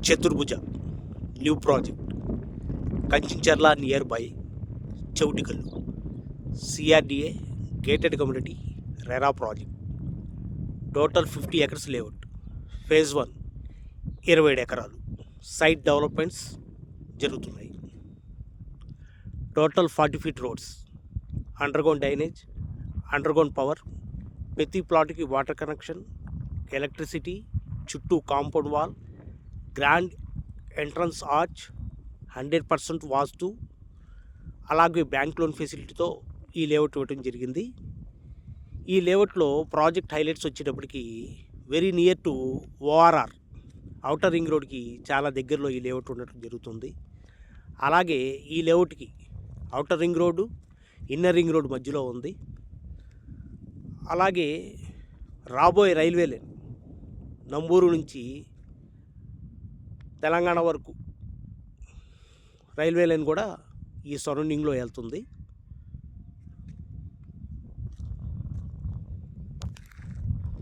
చతుర్భుజ new project Kanchincharla near by Chautikallu CRDA gated community RERA project total 50 acres layout phase 1 27 ఎకరాలు site developments జరుగుతున్నాయి. Total 40 feet roads, underground drainage, underground power, ప్రతి ప్లాట్కి water connection, electricity, చుట్టూ compound wall, grand entrance arch, 100% vastu, అలాగే bank loan ఫెసిలిటీతో ఈ layout ఇవ్వడం జరిగింది. ఈ లేఅవుట్లో ప్రాజెక్ట్ హైలైట్స్ వచ్చేటప్పటికి very near to ORR outer ring రోడ్కి చాలా దగ్గరలో ఈ లేఅవుట్ ఉండటం జరుగుతుంది. అలాగే ఈ లేఅవుట్కి outer ring road, inner ring road మధ్యలో ఉంది. అలాగే రాబోయే రైల్వే లైన్ నంబూరు నుంచి తెలంగాణ వరకు రైల్వే లైన్ కూడా ఈ సరౌండింగ్లో వెళ్తుంది.